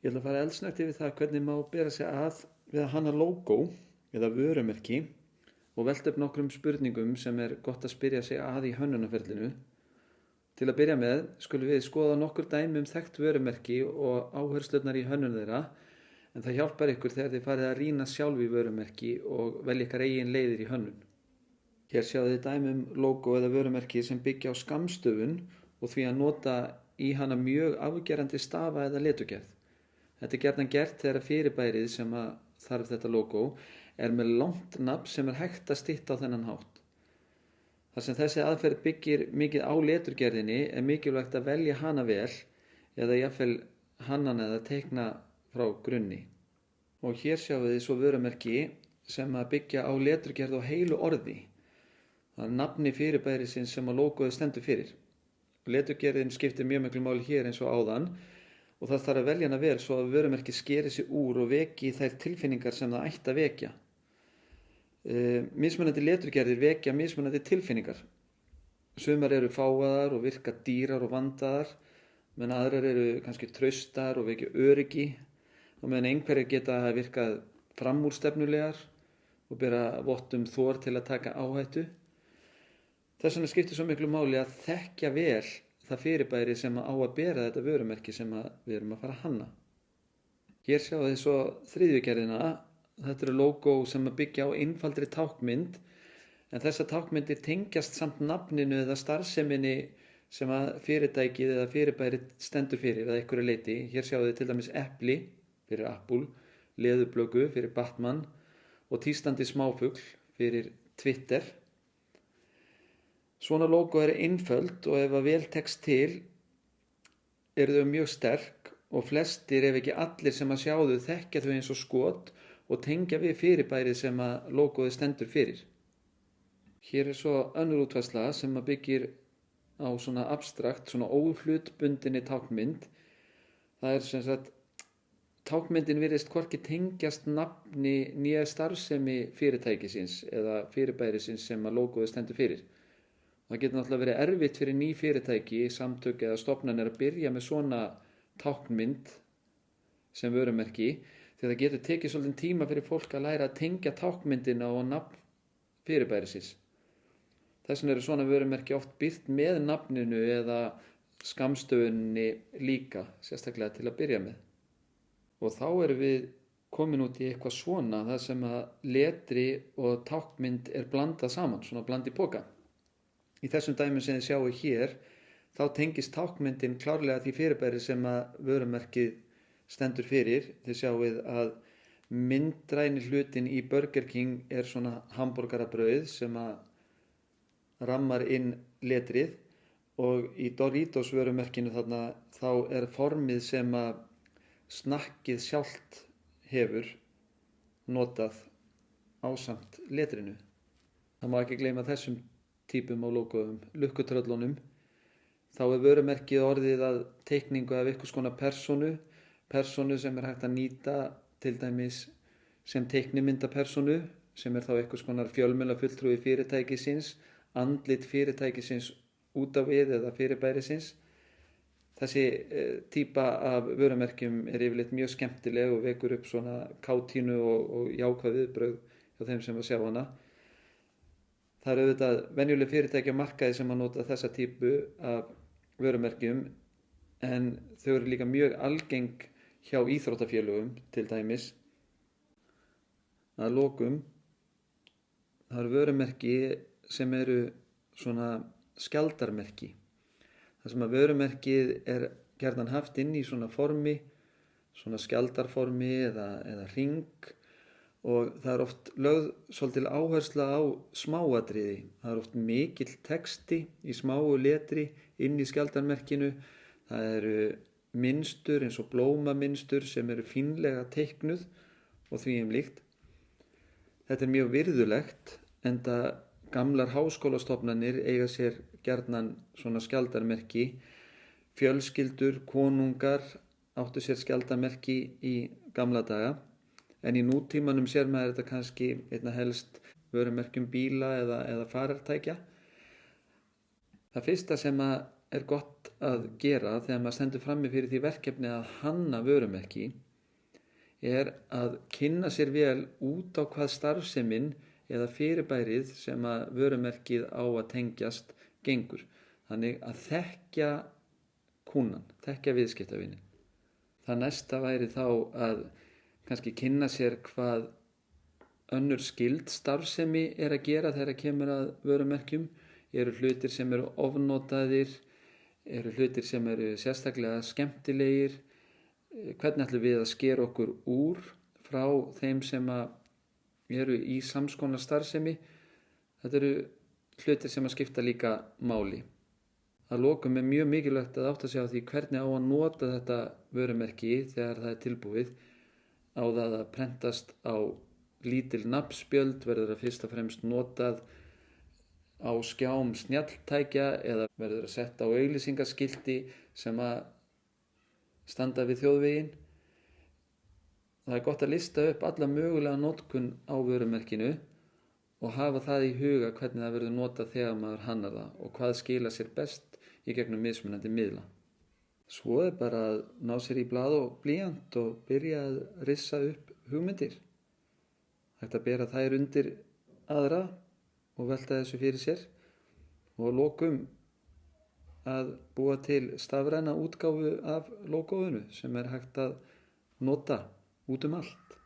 Ég ætla að fara eldsnöggt yfir það hvernig má bera sig að við að hanna logo eða vörumerki og velta upp nokkrum spurningum sem er gott að spyrja sig að í hönnunarferlinu. Til að byrja með skulum við skoða nokkur dæmi þekkt vörumerki og áherslurnar í hönnun þeirra, en það hjálpar ykkur þegar þið farið að rýna sjálf í vörumerki og velja ykkar eigin leiðir í hönnun. Hér sjáðu þið dæmi logo eða vörumerki sem byggja á skammstöfun og því að nota í hana mjög afgerandi stafa eða leturgerð. Þetta er gjarnan gert þegar fyrirbærið sem þarf þetta logo er með langt nafn sem er hægt að stytta á þennan hátt. Þar sem þessi aðferð byggir mikið á leturgerðinni er mikilvægt að velja hana vel eða jafnvel hannan eða teikna frá grunni. Og hér sjáum við svo vörumerki sem byggja á leturgerð og heilu orði. Það er nafni fyrirbærisins sem logoið stendur fyrir. Leturgerðin skiptir mjög miklu máli hér eins og áðan og það þarf að velja hana vel svo að vörumerki skeri sig úr og veki þær tilfinningar sem það ætti að vekja. Mismunandi leturgerðir vekja mismunandi tilfinningar. Sumar eru fágaðar og virka dýrar og vandaðar, meðan aðrar eru kannski traustar og vekja öryggi, og meðan einhverjir geta virkað framúrstefnulegar og bera vott þor til að taka áhættu. Þess vegna skiptir svo miklu máli að þekkja vel það fyrirbæri sem á að bera þetta vörumerki sem við erum að fara að hanna. Hér sjáum við svo þriðju gerðina. Þetta eru logo sem byggja á einfaldri táknmynd, en þessar táknmyndir tengjast samt nafninu eða starfseminni sem fyrirtækið eða fyrirbærið stendur fyrir að einhverju leyti. Hér sjáum við til dæmis epli fyrir Apple, leðurblöku fyrir Batman og tístandi smáfugl fyrir Twitter. Svona logo eru einföld og ef að vel tekst til eru þau mjög sterk og flestir ef ekki allir sem að sjá þau þekkja þau eins og skot og tengja við fyrirbærið sem logoið stendur fyrir. Hér er svo önnur útfærsla sem byggir á svona abstrakt, svona óhlutbundinni táknmynd. Það er sem sagt, táknmyndin virðist hvorki tengjast nafni né starfsemi fyrirtækisins eða fyrirbærisins sem logoið stendur fyrir. Það getur náttúrulega verið erfitt fyrir ný fyrirtæki, samtök eða stofnanir að byrja með svona táknmynd sem vörumerki, því það getur tekið svolítið tíma fyrir fólk að læra að tengja táknmyndina og nafn fyrirbærisins. Þess vegna eru svona vörumerki oft birt með nafninu eða skammstöfunni líka, sérstaklega til að byrja með. Og þá erum við komin út í eitthvað svona, það sem letri og táknmynd er blandað saman, svona bland í poka. Í þessum dæmum sem þið sjáu hér, þá tengist táknmyndin klárlega því fyrirbæri sem vörumerkið stendur fyrir. Þið sjáuð að myndræni hlutin í Burger King er svona hamborgarabrauð sem rammar inn letrið, og í Doritos vörumerkinu þarna þá er formið sem snakkið sjálft hefur notað ásamt letrinu. Það má ekki gleyma þessum típum á logoðum, lukkutröllunum. Þá er vörumerkið orðið að teikningu af einhvers konar persónu sem er hægt að nýta til dæmis sem teiknimyndapersónu, sem er þá einhvers konar fjölmiðlafulltrúi fyrirtækisins, andlit fyrirtækisins út á við eða fyrirbærisins. Þessi típa af vörumerkjum er yfirleitt mjög skemmtileg og vekur upp svona kátínu og jákvæð viðbrögð hjá þeim sem sjá hana. Það eru auðvitað venjuleg fyrirtæki á markaði sem nota þessa típu af vörumerkjum, en þau eru líka mjög algeng hjá íþróttafélögum til dæmis. Að lokum, það eru vörumerki sem eru svona skjaldarmerki. Það sem vörumerkið er gjarnan haft inn í svona formi, svona skjaldarformi eða hring, og það er oft lögð svolítil áhersla á smáatriði. Það er oft mikill texti í smáu letri inn í skjaldarmerkinu. Það eru mynstur eins og blómamynstur sem eru fínlega teiknuð og því líkt. Þetta er mjög virðulegt, enda gamlar háskólastofnanir eiga sér gjarnan svona skjaldarmerki. Fjölskyldur, konungar áttu sér skjaldarmerki í gamla daga, en í nútímanum sér maður þetta kannski einna helst vörumerkjum bíla eða farartækja. Það fyrsta sem er gott að gera þegar maður stendur frammi fyrir því verkefni að hanna vörumerki er að kynna sér vel út á hvað starfsemin eða fyrirbærið sem að vörumerkið á að tengjast gengur. Þannig að þekkja kúnnan, þekkja viðskiptavinin. Það næsta væri þá að kannski kynna sér hvað önnur skyld starfsemi er að gera þegar kemur að vörumerkjum. Eru hlutir sem eru ofnotaðir, eru hlutir sem eru sérstaklega skemmtilegir, hvernig ætlum við að skera okkur úr frá þeim sem eru í samskonar starfsemi. Þetta eru hlutir sem að skipta líka máli. Að lokum er mjög mikilvægt að átta sig á því hvernig á að nota þetta vörumerki þegar það er tilbúið. Á það að prentast á lítil nafnspjöld, verður það fyrst og fremst notað á skjám snjalltækja eða verður það sett á auglýsingaskilti sem að standa við þjóðveginn. Það er gott að lista upp alla mögulega notkun á vörumerkinu og hafa það í huga hvernig það verður notað þegar maður hannar það og hvað skila sér best í gegnum mismunandi miðla. Svo er bara að ná sér í blað og blýant og byrja að rissa upp hugmyndir. Hægt að bera þær undir aðra og velta þessu fyrir sér og að lokum að búa til stafræna útgáfu af lógóinu sem er hægt að nota út um allt.